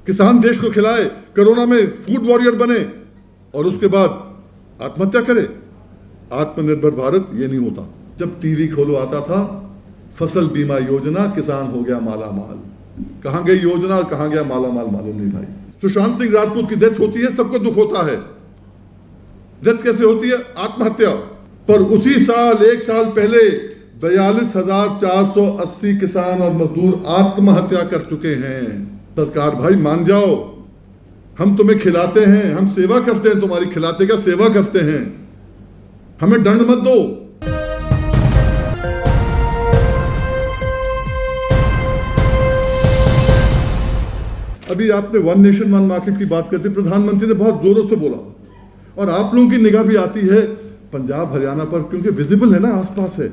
किसान देश को खिलाए, कोरोना में फूड वॉरियर बने और उसके बाद आत्महत्या करे। आत्मनिर्भर भारत ये नहीं होता। जब टीवी खोलो आता था फसल बीमा योजना, किसान हो गया माला माल। कहां गई योजना, कहां गया माला माल, मालूम नहीं भाई। सुशांत सिंह राजपूत की डेथ होती है, सबको दुख होता है। डेथ कैसे होती है? आत्महत्या। पर उसी साल, एक साल पहले 42,480 किसान और मजदूर आत्महत्या कर चुके हैं। सरकार भाई मान जाओ, हम तुम्हें खिलाते हैं, हम सेवा करते हैं, तुम्हारी खिलाते का सेवा करते हैं, हमें दंड मत दो। अभी आपने वन नेशन वन मार्केट की बात करते, प्रधानमंत्री ने बहुत जोरों से बोला और आप लोगों की निगाह भी आती है पंजाब हरियाणा पर, क्योंकि विजिबल है ना, आसपास है।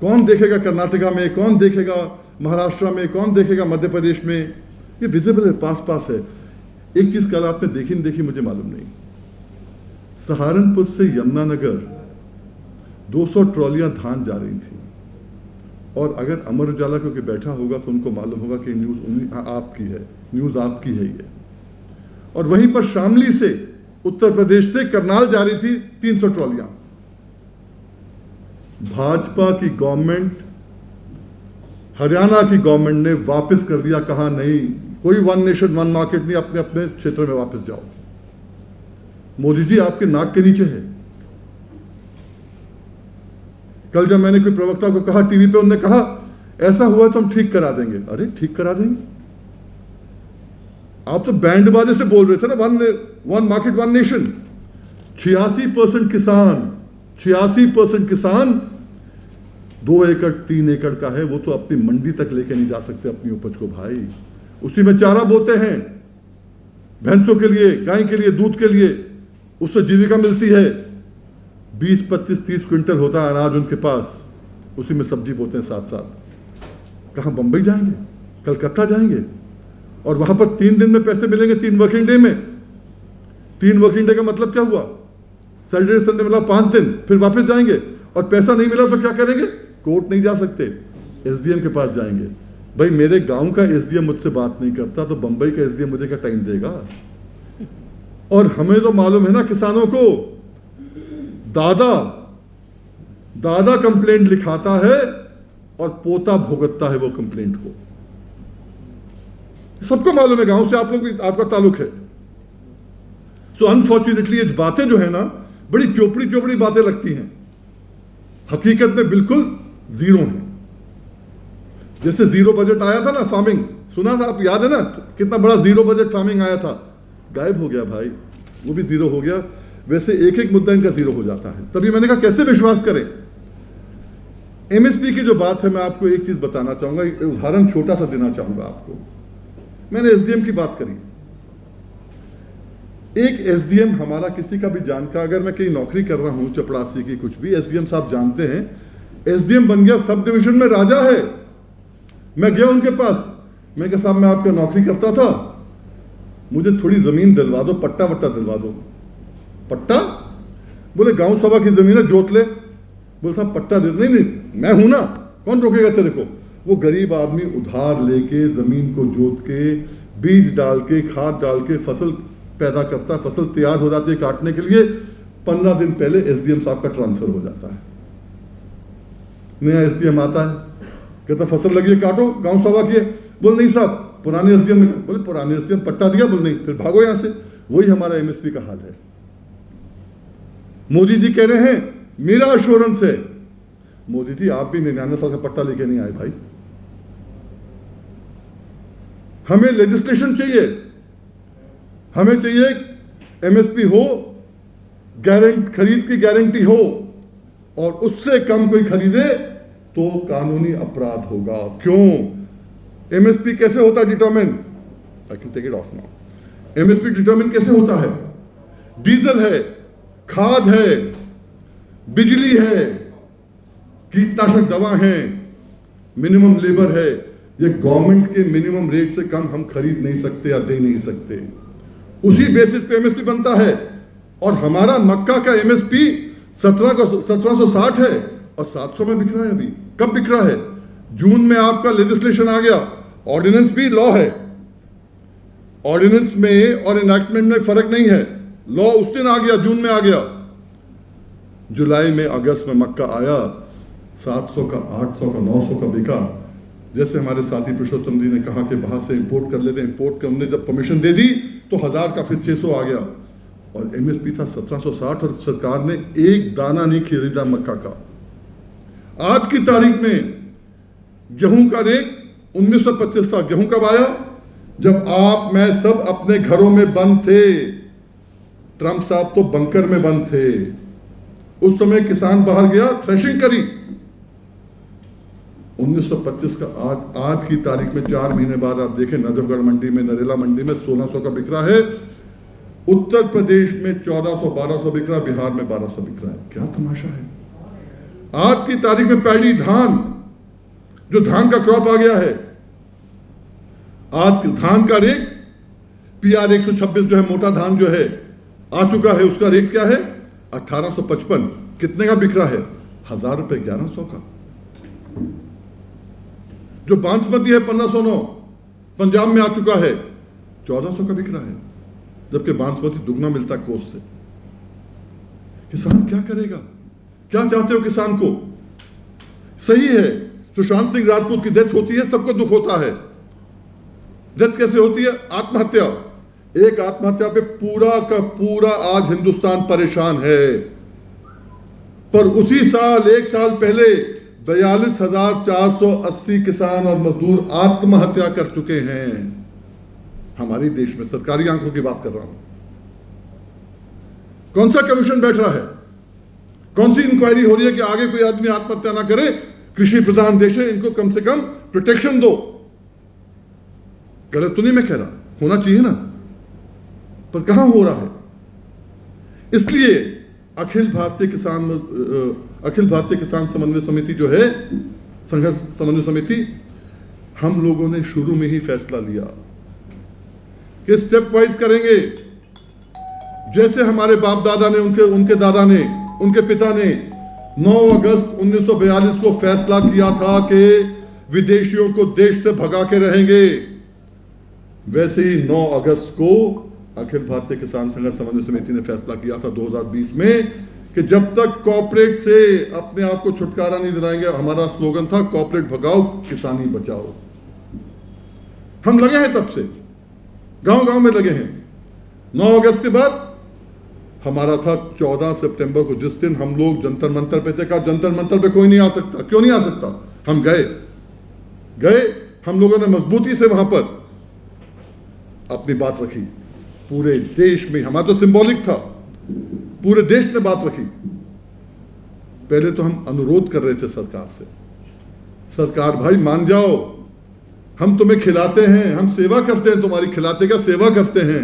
कौन देखेगा कर्नाटका में, कौन देखेगा महाराष्ट्र में, कौन देखेगा मध्य प्रदेश में, ये विजिबल है, पास पास है। एक चीज कल आपने देखी नहीं देखी मुझे मालूम नहीं, सहारनपुर से यमुनानगर 200 ट्रॉलियां धान जा रही थी। और अगर अमर उजाला क्योंकि बैठा होगा तो उनको मालूम होगा कि न्यूज आपकी है, न्यूज आपकी है ये। और वहीं पर शामली से, उत्तर प्रदेश से करनाल जा रही थी 300 ट्रॉलियां। भाजपा की गवर्नमेंट, हरियाणा की गवर्नमेंट ने वापस कर दिया, कहा नहीं कोई वन नेशन वन मार्केट नहीं, अपने अपने क्षेत्र में वापस जाओ। मोदी जी आपके नाक के नीचे है। कल जब मैंने कोई प्रवक्ता को कहा टीवी पे, उन्होंने कहा ऐसा हुआ तो हम ठीक करा देंगे। अरे ठीक करा देंगे? आप तो बैंड बाजे से बोल रहे थे ना, वन मार्केट वन नेशन। 86% किसान, 86% किसान 2 एकड़ 3 एकड़ का है, वो तो अपनी मंडी तक लेके नहीं जा सकते अपनी उपज को भाई। उसी में चारा बोते हैं भैंसों के लिए, गाय के लिए, दूध के लिए, उससे जीविका मिलती है। 20, 25, 30 क्विंटल होता है अनाज उनके पास, उसी में सब्जी बोते हैं साथ साथ। कहां बंबई जाएंगे, कलकत्ता जाएंगे और वहां पर 3 दिन में पैसे मिलेंगे, 3 वर्किंग डे में। 3 वर्किंग डे का मतलब क्या हुआ? सैटरडे संडे मिला 5 दिन, फिर वापस जाएंगे और पैसा नहीं मिला तो क्या करेंगे? कोर्ट नहीं जा सकते, एसडीएम के पास जाएंगे। भाई मेरे गांव का एसडीएम मुझसे बात नहीं करता तो बंबई का एसडीएम मुझे क्या टाइम देगा? और हमें तो मालूम है ना, किसानों को दादा कंप्लेंट लिखाता है और पोता भुगतता है वो कंप्लेंट को। सबको मालूम है, गांव से आप लोग भी, आपका ताल्लुक है। सो अनफॉर्चुनेटली ये बातें जो है ना, बड़ी चोपड़ी बातें लगती हैं, हकीकत में बिल्कुल जीरो है। जैसे जीरो बजट आया था ना फार्मिंग, सुना था आप, याद है ना कितना बड़ा जीरो बजट फार्मिंग आया था, गायब हो गया भाई, वो भी जीरो हो गया। वैसे एक एक मुद्दा इनका जीरो हो जाता है। तभी मैंने कहा कैसे विश्वास करें। एमएसपी की जो बात है, मैं आपको एक चीज बताना चाहूंगा, एक उदाहरण छोटा सा देना चाहूंगा आपको। मैंने एसडीएम की बात करी। एक एसडीएम हमारा किसी का भी जान का, अगर मैं कहीं नौकरी कर रहा हूं चपड़ासी की कुछ भी, एसडीएम साहब जानते हैं, एसडीएम बन गया, सब डिवीजन में राजा है। मैं गया उनके पास, मैं कहा साहब मैं आपका नौकरी करता था, मुझे थोड़ी जमीन दिलवा दो, पट्टा वट्टा दिलवा दो। पट्टा? बोले गांव सभा की जमीन है, जोत ले। बोले साहब पट्टा दे। नहीं मैं हूं ना, कौन रोकेगा तेरे को? वो गरीब आदमी उधार लेके जमीन को जोत के, बीज डाल के, खाद डाल के फसल पैदा करता, फसल तैयार हो जाती है काटने के लिए। 15 दिन पहले एसडीएम साहब का ट्रांसफर हो जाता है। नया एसडीएम आता है, कहता फसल लगी है काटो, गांव सभा की है। बोल नहीं साहब पुराने एसडीएम ने, बोले पुराने एसडीएम पट्टा दिया। बोल नहीं, फिर भागो यहां से। वही हमारा एमएसपी का हाल है। मोदी जी कह रहे हैं मेरा अश्योरेंस है। मोदी जी आप भी 99 साल का पट्टा लेके नहीं आए भाई। हमें लेजिस्लेशन चाहिए, हमें चाहिए एमएसपी हो, खरीद की गारंटी हो, और उससे कम कोई खरीदे तो कानूनी अपराध होगा। क्यों? एमएसपी कैसे होता है determine? I can take it off now. MSP determine कैसे होता है? डीजल है, खाद है, बिजली है, कीटनाशक दवा है, मिनिमम लेबर है। ये गवर्नमेंट के मिनिमम रेट से कम हम खरीद नहीं सकते या दे नहीं सकते। उसी बेसिस पे एमएसपी बनता है। और हमारा मक्का का एमएसपी 1760 है और 700 में बिक रहा है। अभी कब बिक रहा है? जून में आपका लेजिस्लेशन आ गया, ऑर्डिनेंस भी लॉ है, ऑर्डिनेंस में और इनैक्टमेंट में फर्क नहीं है। लॉ उस दिन आ गया, जून में आ गया, जुलाई में अगस्त में मक्का आया, 700 का 800 का 900 का बिका। जैसे हमारे साथी पुरुषोत्तम जी ने कहा कि बाहर से इंपोर्ट कर लेते हैं, इंपोर्ट के हमने जब परमिशन दे दी तो 1000 का फिर 600 आ गया, और एमएसपी था 1760 और सरकार ने एक दाना नहीं खरीदा मक्का का। आज की तारीख में गेहूं का रेट 1925 था। गेहूं कब आया? जब आप मैं सब अपने घरों में बंद थे। ट्रंप साहब तो बंकर में बंद थे। उस समय किसान बाहर गया, थ्रेशिंग करी। 1925 का आज की तारीख में 4 महीने बाद आप देखें, नजफगढ़ मंडी में, नरेला मंडी में 1600 का बिक रहा है, उत्तर प्रदेश में 1400 1200 बिक रहा है, बिहार में 1200 बिक रहा है। क्या तमाशा है। आज की तारीख में पैडी, धान, जो धान का क्रॉप आ गया है, आज धान का रेट PR 126 जो है, मोटा धान जो है आ चुका है, उसका रेट क्या है? 1855। कितने का बिक रहा है? 1000 रुपए, 1100 का। जो बासमती है 1509 पंजाब में आ चुका है, 1400 का बिक रहा है, जबकि बासमती दुगना मिलता कोस से। किसान क्या करेगा? क्या चाहते हो किसान को? सही है, सुशांत सिंह राजपूत की डेथ होती है, सबको दुख होता है। डेथ कैसे होती है? आत्महत्या। एक आत्महत्या पे पूरा का पूरा आज हिंदुस्तान परेशान है। पर उसी साल, एक साल पहले 42,480 किसान और मजदूर आत्महत्या कर चुके हैं हमारे देश में। सरकारी आंकड़ों की बात कर रहा हूं। कौन सा कमीशन बैठ रहा है? कौन सी इंक्वायरी हो रही है कि आगे कोई आदमी आत्महत्या ना करे? कृषि प्रधान देश है, इनको कम से कम प्रोटेक्शन दो। गलत तो नहीं मैं कह रहा, होना चाहिए ना, पर कहां हो रहा है? इसलिए अखिल भारतीय किसान समन्वय समिति जो है, संघर्ष समन्वय समिति, हम लोगों ने शुरू में ही फैसला लिया कि स्टेप वाइज करेंगे। जैसे हमारे बाप दादा ने, उनके दादा ने, उनके पिता ने 9 अगस्त 1942 को फैसला किया था कि विदेशियों को देश से भगा के रहेंगे, वैसे ही 9 अगस्त को अखिल भारतीय किसान संघर्ष समन्वय समिति ने फैसला किया था 2020 में कि जब तक कॉर्पोरेट से अपने आप को छुटकारा नहीं दिलाएंगे। हमारा स्लोगन था, कॉर्पोरेट भगाओ, किसानी बचाओ। हम लगे हैं, तब से गांव गांव में लगे हैं। 9 अगस्त के बाद हमारा था 14 सितंबर को, जिस दिन हम लोग जंतर मंतर पे थे। कहा जंतर मंतर पे कोई नहीं आ सकता। क्यों नहीं आ सकता? हम गए, हम लोगों ने मजबूती से वहां पर अपनी बात रखी। पूरे देश में, हमारा तो सिंबॉलिक था, पूरे देश ने बात रखी। पहले तो हम अनुरोध कर रहे थे सरकार से, सरकार भाई मान जाओ, हम तुम्हें खिलाते हैं, हम सेवा करते हैं, तुम्हारी खिलाते का सेवा करते हैं,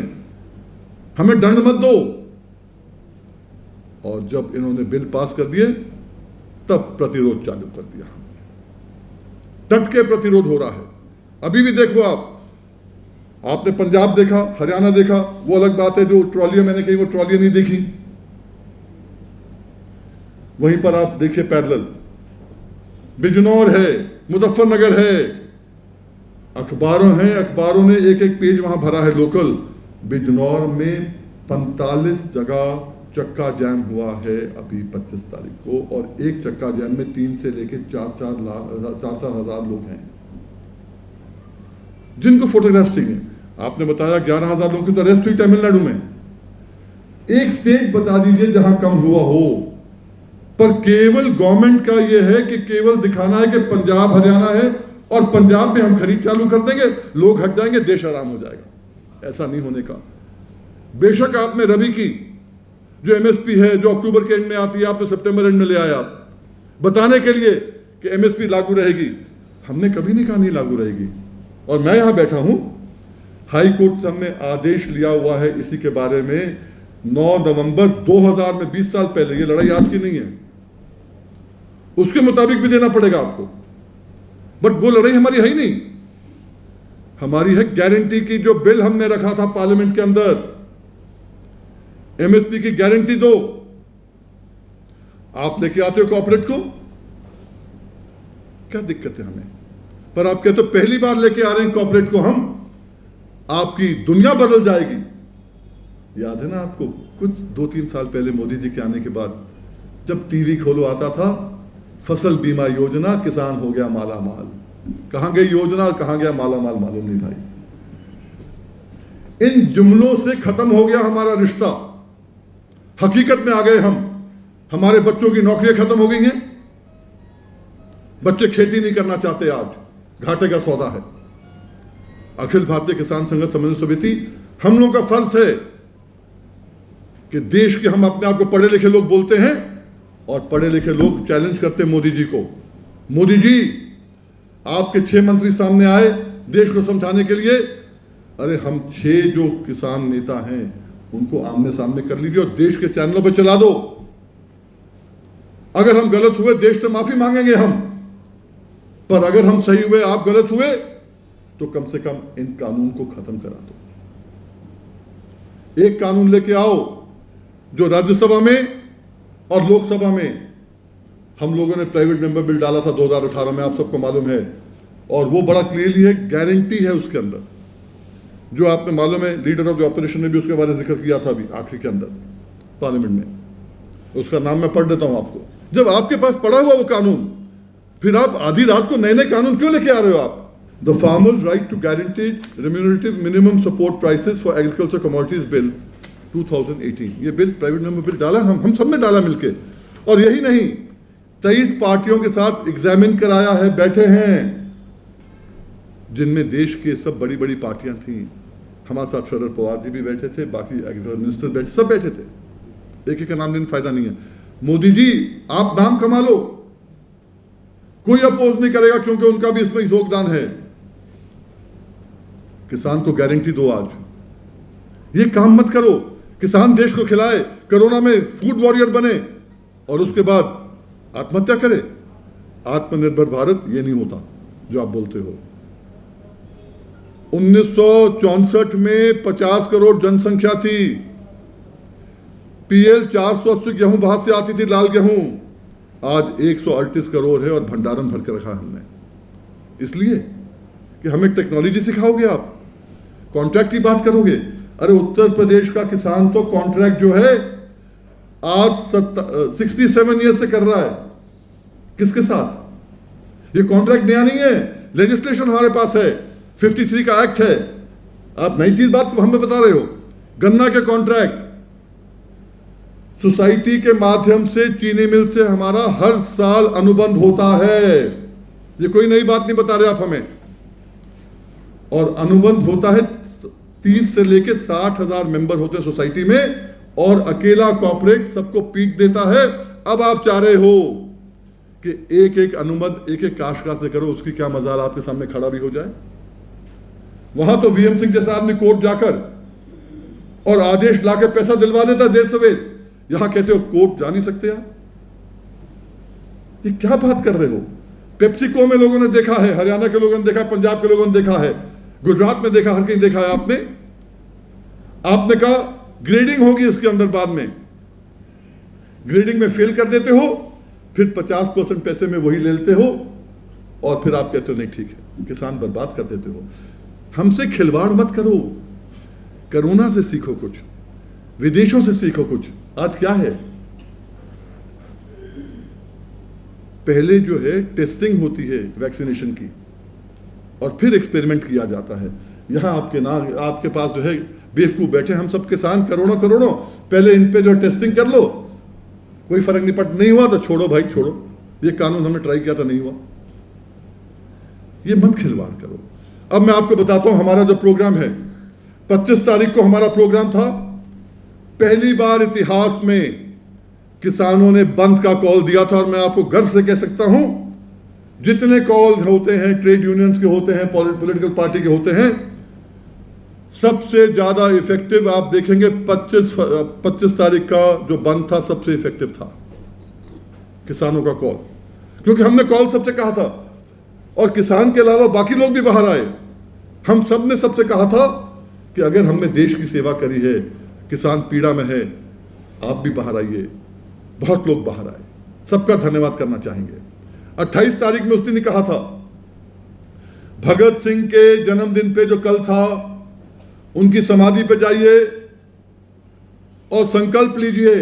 हमें दंड मत दो। और जब इन्होंने बिल पास कर दिए तब प्रतिरोध चालू कर दिया। डट के प्रतिरोध हो रहा है। अभी भी देखो आपने पंजाब देखा, हरियाणा देखा, वो अलग बात है। जो ट्रॉलियां मैंने कही वो ट्रॉलियां नहीं देखी। वहीं पर आप देखिए पैरेलल बिजनौर है, मुजफ्फरनगर है, अखबारों ने एक एक पेज वहां भरा है लोकल। बिजनौर में 45 जगह चक्का जैम हुआ है अभी 25 तारीख को, और एक चक्का जैम में 3 से लेकर 4-4 हजार लोग हैं जिनको फोटोग्राफ चाहिए। आपने बताया 11,000 लोगों की तो अरेस्ट हुई तमिलनाडु में। एक स्टेट बता दीजिए जहां कम हुआ हो। पर केवल गवर्नमेंट का यह है कि केवल दिखाना है कि पंजाब हरियाणा है और पंजाब में हम खरीद चालू कर देंगे, लोग हट जाएंगे, देश आराम हो जाएगा। ऐसा नहीं होने का। बेशक आपने रबी की जो एमएसपी है, जो अक्टूबर के एंड में आती है, आपने सितंबर एंड में ले आया आप बताने के लिए कि एमएसपी लागू रहेगी। हमने कभी नहीं कहा नहीं लागू रहेगी। और मैं यहां बैठा हूं, हाई कोर्ट से हमने आदेश लिया हुआ है इसी के बारे में 9 नवंबर 2000 में, 20 साल पहले। ये लड़ाई आज की नहीं है, उसके मुताबिक भी देना पड़ेगा आपको। बट वो लड़ाई हमारी है ही नहीं। हमारी है गारंटी की। जो बिल हमने रखा था पार्लियामेंट के अंदर, एमएसपी की गारंटी दो। आप लेके आते हो कॉर्पोरेट को, क्या दिक्कत है हमें? पर आप कहते हो पहली बार लेके आ रहे हैं कॉर्पोरेट को हम, आपकी दुनिया बदल जाएगी। याद है ना आपको, कुछ 2-3 साल पहले मोदी जी के आने के बाद जब टीवी खोलो आता था फसल बीमा योजना, किसान हो गया माला माल। कहां गई योजना, कहां गया माला माल, मालूम नहीं भाई। इन जुमलों से खत्म हो गया हमारा रिश्ता। हकीकत में आ गए हम। हमारे बच्चों की नौकरियां खत्म हो गई हैं। बच्चे खेती नहीं करना चाहते, आज घाटे का सौदा है। अखिल भारतीय किसान संघर्ष समन्वय समिति, हम लोगों का फर्ज है कि देश के, हम अपने आप को पढ़े लिखे लोग बोलते हैं और पढ़े लिखे लोग चैलेंज करते हैं मोदी जी को। मोदी जी, आपके 6 मंत्री सामने आए देश को समझाने के लिए। अरे हम 6 जो किसान नेता हैं उनको आमने सामने कर लीजिए और देश के चैनलों पे चला दो। अगर हम गलत हुए देश से माफी मांगेंगे हम, पर अगर हम सही हुए, आप गलत हुए, तो कम से कम इन कानून को खत्म करा दो। एक कानून लेके आओ जो राज्यसभा में और लोकसभा में, हम लोगों ने प्राइवेट मेंबर बिल डाला था 2018 में, आप सबको मालूम है, और वो बड़ा क्लियरली है, गारंटी है उसके अंदर, जो आपने मालूम है लीडर ऑफ द ऑपोजिशन ने भी उसके बारे में जिक्र किया था अभी आखिरी के अंदर पार्लियामेंट में। उसका नाम मैं पढ़ देता हूं आपको। जब आपके पास पड़ा हुआ वो कानून, फिर आप आधी रात को नए नए कानून क्यों लेके आ रहे हो आप? The farmers right to guaranteed remunerative minimum support prices for agriculture commodities bill 2018, ये बिल प्राइवेट मेंबर बिल डाला हम सब ने डाला मिलके। और यही नहीं, 23 पार्टियों के साथ एग्जामिन कराया है, बैठे हैं, जिनमें देश के सब बड़ी बड़ी पार्टियां थी। हमारे साथ शरद पवार जी भी बैठे थे, बाकी एग्रीकल्चर मिनिस्टर बैठे, सब बैठे थे। एक एक का नाम लेने फायदा नहीं है। मोदी जी, आप नाम कमा लो, कोई अपोज नहीं करेगा, क्योंकि उनका भी इसमें योगदान है। किसान को गारंटी दो। आज ये काम मत करो, किसान देश को खिलाए, कोरोना में फूड वॉरियर बने और उसके बाद आत्महत्या करे। आत्मनिर्भर भारत ये नहीं होता जो आप बोलते हो। 1964 में 50 करोड़ जनसंख्या थी। पीएल 480 गेहूं बाहर से आती थी, लाल गेहूं। आज 138 करोड़ है और भंडारण भर के रखा हमने, इसलिए कि हमें टेक्नोलॉजी सिखाओगे आप, कॉन्ट्रैक्ट की बात करोगे। अरे उत्तर प्रदेश का किसान तो कॉन्ट्रैक्ट जो है आज 67 ईयर्स से कर रहा है। किसके साथ? ये कॉन्ट्रैक्ट नया नहीं है, लेजिस्लेशन हमारे पास है, 53 का एक्ट है। आप नई चीज बात हमें बता रहे हो। गन्ना के कॉन्ट्रैक्ट सोसाइटी के माध्यम से चीनी मिल से हमारा हर साल अनुबंध होता है। ये कोई नई बात नहीं बता रहे आप हमें। और अनुबंध होता है, 30 से लेके 60,000 मेंबर होते हैं सोसाइटी में, और अकेला कॉर्पोरेट सबको पीक देता है। अब आप चाह रहे हो कि एक एक अनुबंध एक एक काश्तकार से करो, उसकी क्या मजाल आपके सामने खड़ा भी हो जाए। वहां तो वीएम सिंह जैसा आदमी कोर्ट जाकर और आदेश लाके पैसा दिलवा देता देर सवेर। यहां कहते हो कोर्ट जा नहीं सकते आप। ये क्या बात कर रहे हो? पेप्सिको में लोगों ने देखा है, हरियाणा के लोगों ने देखा, पंजाब के लोगों ने देखा है, गुजरात में देखा, हर कहीं देखा है आपने कहा ग्रेडिंग होगी इसके अंदर, बाद में ग्रेडिंग में फेल कर देते हो, फिर 50% पैसे में वही ले लेते हो और फिर आप कहते हो नहीं ठीक है, किसान बर्बाद कर देते हो। हमसे खिलवाड़ मत करो। कोरोना से सीखो कुछ, विदेशों से सीखो कुछ। आज क्या है, पहले जो है टेस्टिंग होती है वैक्सीनेशन की और फिर एक्सपेरिमेंट किया जाता है। यहां आपके पास जो है बेवकूफ बैठे हम सब किसान, करोड़ों करोड़ों, पहले इन पे जो टेस्टिंग कर लो, कोई फर्क नहीं हुआ तो छोड़ो भाई छोड़ो। ये कानून हमने ट्राई किया था, नहीं हुआ। ये मत खिलवाड़ करो। अब मैं आपको बताता हूं हमारा जो प्रोग्राम है। 25 तारीख को हमारा प्रोग्राम था। पहली बार इतिहास में किसानों ने बंद का कॉल दिया था और मैं आपको गर्व से कह सकता हूं, जितने कॉल होते हैं ट्रेड यूनियंस के होते हैं, पॉलिटिकल पार्टी के होते हैं, सबसे ज्यादा इफेक्टिव आप देखेंगे 25 तारीख का जो बंद था सबसे इफेक्टिव था किसानों का कॉल। क्योंकि हमने कॉल सबसे कहा था और किसान के अलावा बाकी लोग भी बाहर आए। हम सब ने सबसे कहा था कि अगर हमने देश की सेवा करी है, किसान पीड़ा में है, आप भी बाहर आइए। बहुत लोग बाहर आए, सबका धन्यवाद करना चाहेंगे। 28 तारीख में उस दिन कहा था, भगत सिंह के जन्मदिन पे जो कल था, उनकी समाधि पे जाइए और संकल्प लीजिए।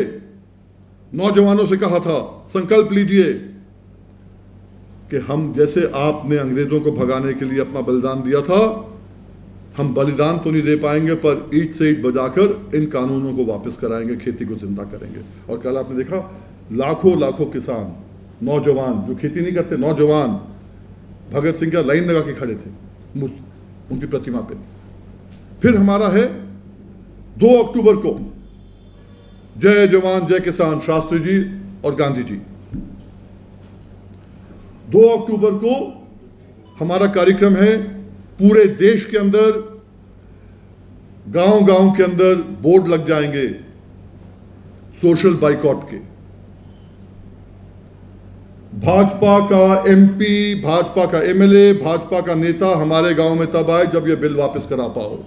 नौजवानों से कहा था, संकल्प लीजिए कि हम जैसे आपने अंग्रेजों को भगाने के लिए अपना बलिदान दिया था, हम बलिदान तो नहीं दे पाएंगे पर ईंट से ईंट बजाकर इन कानूनों को वापस कराएंगे, खेती को जिंदा करेंगे। और कल आपने देखा लाखों लाखों किसान, नौजवान जो खेती नहीं करते, नौजवान भगत सिंह का लाइन लगा के खड़े थे उनकी प्रतिमा पे। फिर हमारा है 2 अक्टूबर को जय जवान जय किसान, शास्त्री जी और गांधी जी। 2 अक्टूबर को हमारा कार्यक्रम है, पूरे देश के अंदर गांव गांव के अंदर बोर्ड लग जाएंगे सोशल बाइकॉट के। भाजपा का एमपी, भाजपा का एमएलए, भाजपा का नेता हमारे गांव में तब आए जब यह बिल वापस करा पाओ।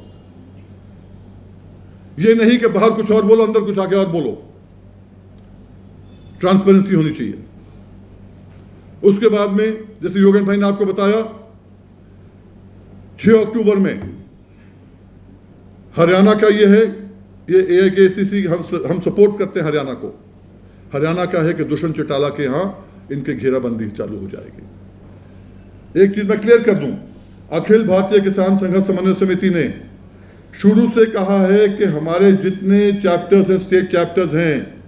यह नहीं कि बाहर कुछ और बोलो, अंदर कुछ आके और बोलो। ट्रांसपेरेंसी होनी चाहिए। उसके बाद में जैसे योगेंद्र भाई ने आपको बताया, 6 अक्टूबर में हरियाणा का ये है, ये AIKCC हम सपोर्ट करते हैं हरियाणा को। हरियाणा का है कि दुष्यंत चौटाला के यहां इनके घेराबंदी चालू हो जाएगी। एक चीज मैं क्लियर कर दूं, अखिल भारतीय किसान संघर्ष समन्वय समिति ने शुरू से कहा है कि हमारे जितने चैप्टर्स हैं, स्टेट चैप्टर्स हैं,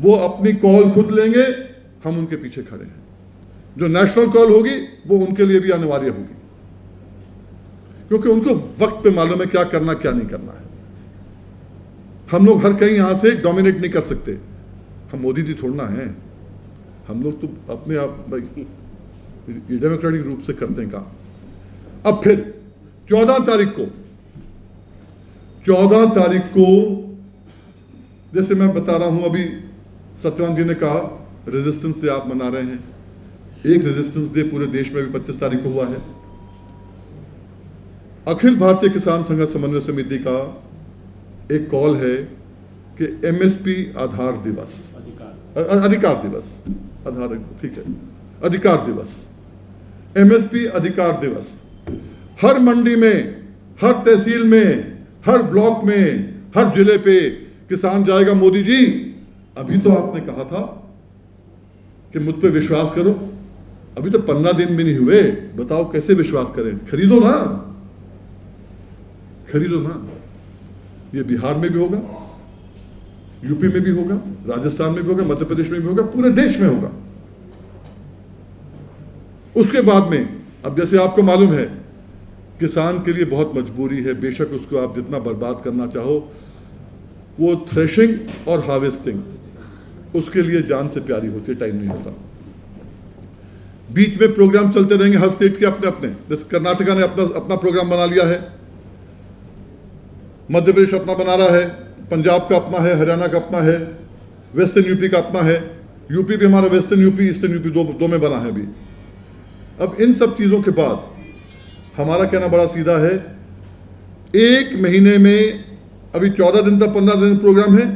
वो अपनी कॉल खुद लेंगे, हम उनके पीछे खड़े हैं। जो नेशनल कॉल होगी वो उनके लिए भी अनिवार्य होगी, क्योंकि उनको वक्त पे मालूम है क्या करना क्या नहीं करना है। हम लोग हर कहीं यहां से डोमिनेट नहीं कर सकते। हम मोदी जी थोड़ना है, हम लोग तो अपने आप डेमोक्रेटिक रूप से करते हैं काम। अब फिर 14 तारीख को जैसे मैं बता रहा हूं, अभी सत्यवान जी ने कहा रेजिस्टेंस डे आप मना रहे हैं। एक रेजिस्टेंस डे पूरे देश में भी 25 तारीख को हुआ है। अखिल भारतीय किसान संघर्ष समन्वय समिति का एक कॉल है कि MSP आधार दिवस, अधिकार दिवस, आधार ठीक है, अधिकार दिवस, MSP अधिकार दिवस, हर मंडी में, हर तहसील में, हर ब्लॉक में, हर जिले पे किसान जाएगा। मोदी जी अभी तो आपने कहा था कि मुझ पे विश्वास करो, अभी तो 15 दिन भी नहीं हुए, बताओ कैसे विश्वास करें? खरीदो ना, खरीदो ना। ये बिहार में भी होगा, यूपी में भी होगा, राजस्थान में भी होगा, मध्य प्रदेश में भी होगा, पूरे देश में होगा। उसके बाद में अब जैसे आपको मालूम है किसान के लिए बहुत मजबूरी है, बेशक उसको आप जितना बर्बाद करना चाहो, वो थ्रेशिंग और हार्वेस्टिंग उसके लिए जान से प्यारी होती है, टाइम नहीं होता। बीच में प्रोग्राम चलते रहेंगे हर स्टेट के अपने अपने। जैसे कर्नाटका ने अपना प्रोग्राम बना लिया है, मध्य प्रदेश अपना बना रहा है, पंजाब का अपना है, हरियाणा का अपना है, वेस्टर्न यूपी का अपना है, यूपी भी हमारा वेस्टर्न यूपी ईस्टर्न यूपी दो में बना है अभी। अब इन सब चीजों के बाद हमारा कहना बड़ा सीधा है, 1 महीने में अभी 14 दिन तक 15 दिन प्रोग्राम है,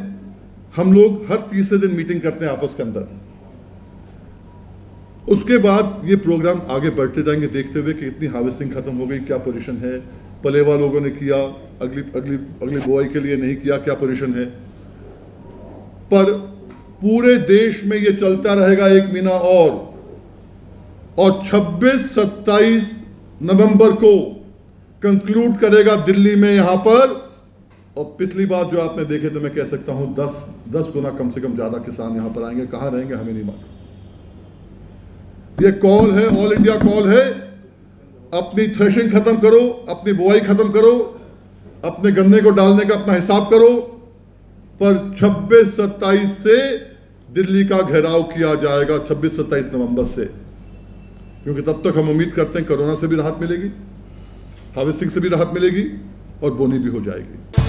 हम लोग हर तीसरे दिन मीटिंग करते हैं आपस के अंदर। उसके बाद ये प्रोग्राम आगे बढ़ते जाएंगे, देखते हुए कि इतनी हार्वेस्टिंग खत्म हो गई, क्या पोजीशन है, पलेवा लोगों ने किया, अगली बुआई के लिए नहीं किया, क्या पोजीशन है। पर पूरे देश में ये चलता रहेगा 1 महीना और 26-27 नवंबर को कंक्लूड करेगा दिल्ली में यहां पर। और पिछली बार जो आपने देखे तो मैं कह सकता हूं 10 गुना कम से कम ज्यादा किसान यहां पर आएंगे। कहां रहेंगे हमें नहीं मालूम। ये कॉल है, ऑल इंडिया कॉल है, अपनी थ्रेशिंग खत्म करो, अपनी बुआई खत्म करो, अपने गन्ने को डालने का अपना हिसाब करो, पर 26-27 से दिल्ली का घेराव किया जाएगा, 26-27 नवंबर से। क्योंकि तब तक हम उम्मीद करते हैं कोरोना से भी राहत मिलेगी, हार्वेस्टिंग से भी राहत मिलेगी और बोनी भी हो जाएगी।